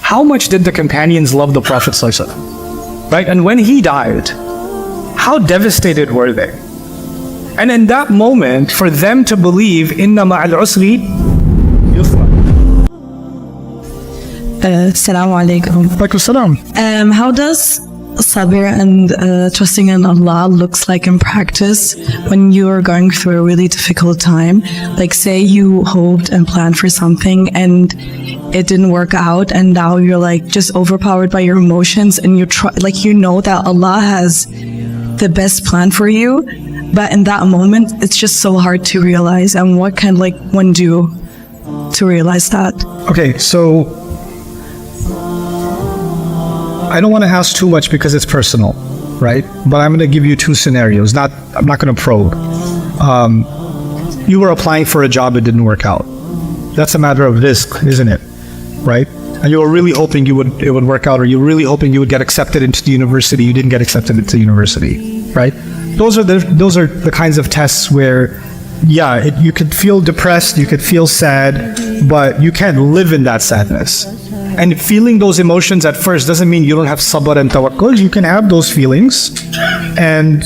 how much did the companions love the Prophet ﷺ? Right? And when he died, how devastated were they? And in that moment, for them to believe, inna ma'al usri yusra. Assalamu alaikum. Salam. How does sabir and trusting in Allah looks like in practice when you are going through a really difficult time? Like say you hoped and planned for something and it didn't work out, and now you're like just overpowered by your emotions, and you know that Allah has the best plan for you, but in that moment it's just so hard to realize. And what can one do to realize that? Okay, so I don't want to ask too much because it's personal, right? But I'm going to give you two scenarios. I'm not going to probe. You were applying for a job, it didn't work out. That's a matter of risk, isn't it? Right? And you were really hoping it would work out, or you were really hoping you would get accepted into the university. You didn't get accepted into the university, right? Those are the kinds of tests where, you could feel depressed, you could feel sad, but you can't live in that sadness. And feeling those emotions at first doesn't mean you don't have sabr and tawakkul. You can have those feelings, and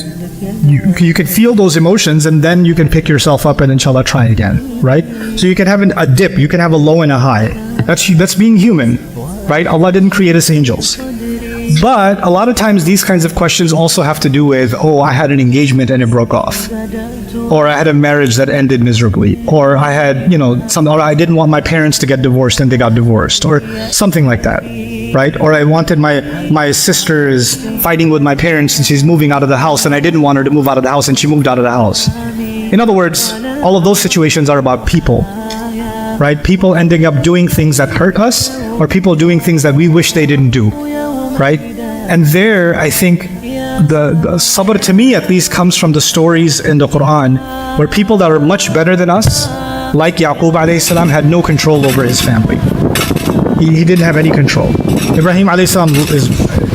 you can feel those emotions, and then you can pick yourself up and inshallah try again, right? So you can have a dip, you can have a low and a high. That's being human, right? Allah didn't create us angels. But a lot of times these kinds of questions also have to do with, I had an engagement and it broke off, or I had a marriage that ended miserably, or I had, or I didn't want my parents to get divorced and they got divorced, or something like that, right? Or I wanted my sister is fighting with my parents and she's moving out of the house, and I didn't want her to move out of the house and she moved out of the house. In other words, all of those situations are about people, right? People ending up doing things that hurt us, or people doing things that we wish they didn't do. Right? And there, I think, the sabr, to me at least, comes from the stories in the Quran where people that are much better than us, like Yaqub alayhi salam, had no control over his family. He didn't have any control. Ibrahim alayhi salam is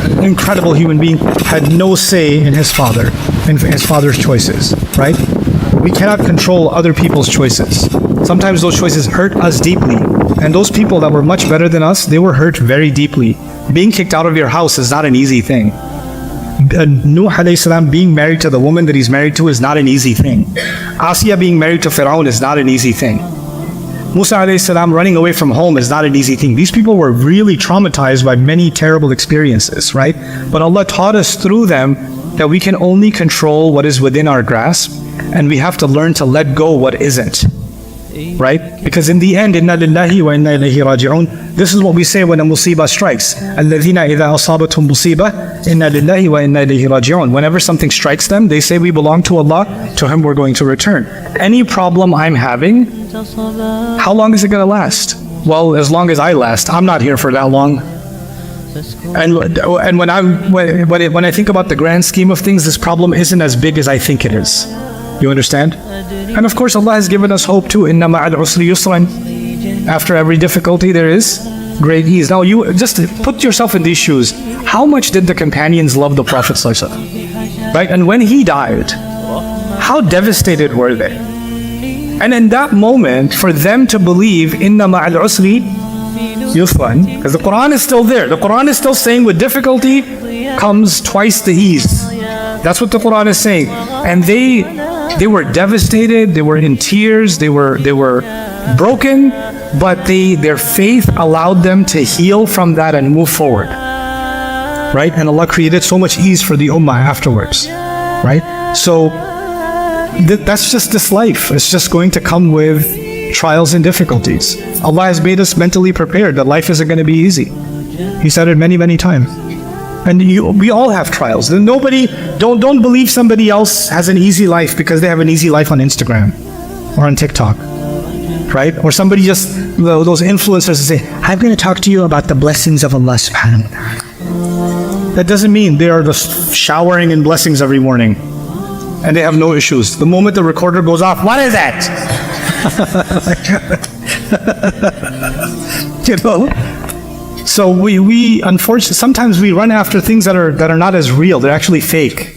an incredible human being, had no say in his father's choices, right? We cannot control other people's choices. Sometimes those choices hurt us deeply. And those people that were much better than us, they were hurt very deeply. Being kicked out of your house is not an easy thing. Nuh alayhi salam being married to the woman that he's married to is not an easy thing. Asiya being married to Fir'aun is not an easy thing. Musa alayhi salam running away from home is not an easy thing. These people were really traumatized by many terrible experiences, right? But Allah taught us through them that we can only control what is within our grasp, and we have to learn to let go what isn't. Right? Because in the end, inna lillahi wa inna ilayhi raji'un. This is what we say when a musibah strikes. Alladhina idha asabatum musibah, inna lillahi wa inna ilayhi raji'un. Whenever something strikes them, they say we belong to Allah, to Him we're going to return. Any problem I'm having, how long is it going to last? Well, as long as I last. I'm not here for that long. And when I think about the grand scheme of things, this problem isn't as big as I think it is. You understand? And of course Allah has given us hope too. Inna ma'al usri yusran. After every difficulty there is great ease. Now you just put yourself in these shoes. How much did the companions love the Prophet ﷺ? Right? And when he died, how devastated were they? And in that moment, for them to believe, inna ma'al usri yusran, because the Quran is still there. The Quran is still saying with difficulty comes twice the ease. That's what the Quran is saying. And they were devastated, they were in tears, they were broken, but their faith allowed them to heal from that and move forward. Right? And Allah created so much ease for the ummah afterwards. Right? So that's just this life. It's just going to come with trials and difficulties. Allah has made us mentally prepared that life isn't going to be easy. He said it many, many times. And we all have trials. Don't believe somebody else has an easy life because they have an easy life on Instagram or on TikTok, right? Or somebody those influencers say, I'm going to talk to you about the blessings of Allah subhanahu wa ta'ala. That doesn't mean they are just showering in blessings every morning and they have no issues. The moment the recorder goes off, what is that? You know? So we unfortunately, sometimes we run after things that are not as real. They're actually fake.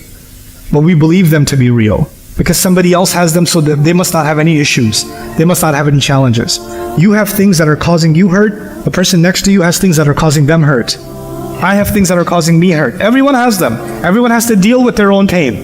But we believe them to be real. Because somebody else has them, so that they must not have any issues. They must not have any challenges. You have things that are causing you hurt, The person next to you has things that are causing them hurt. I have things that are causing me hurt. Everyone has them. Everyone has to deal with their own pain.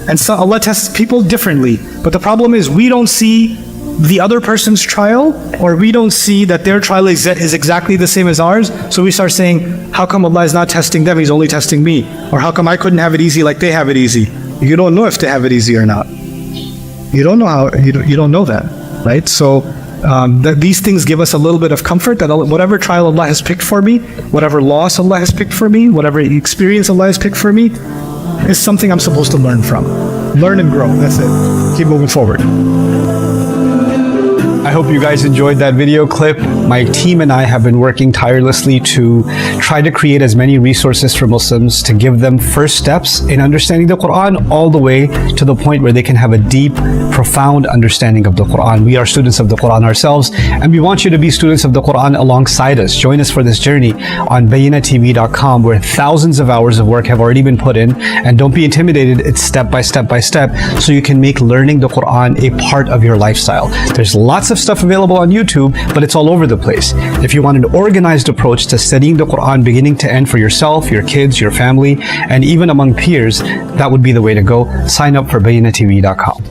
And so Allah tests people differently. But the problem is we don't see the other person's trial, or we don't see that their trial is exactly the same as ours. So we start saying, how come Allah is not testing them, He's only testing me? Or how come I couldn't have it easy like they have it easy? You don't know if they have it easy or not. You don't know how, you don't know that, right? So these things give us a little bit of comfort that whatever trial Allah has picked for me, whatever loss Allah has picked for me, whatever experience Allah has picked for me, is something I'm supposed to learn from. Learn and grow, that's it. Keep moving forward. I hope you guys enjoyed that video clip. My team and I have been working tirelessly to try to create as many resources for Muslims to give them first steps in understanding the Quran, all the way to the point where they can have a deep, profound understanding of the Quran. We are students of the Quran ourselves, and we want you to be students of the Quran alongside us. Join us for this journey on BayyinaTV.com, where thousands of hours of work have already been put in. And don't be intimidated, it's step by step by step, so you can make learning the Quran a part of your lifestyle. There's lots of stuff available on YouTube, but it's all over the place. If you want an organized approach to studying the Quran beginning to end for yourself, your kids, your family, and even among peers, that would be the way to go. Sign up for BayyinaTV.com.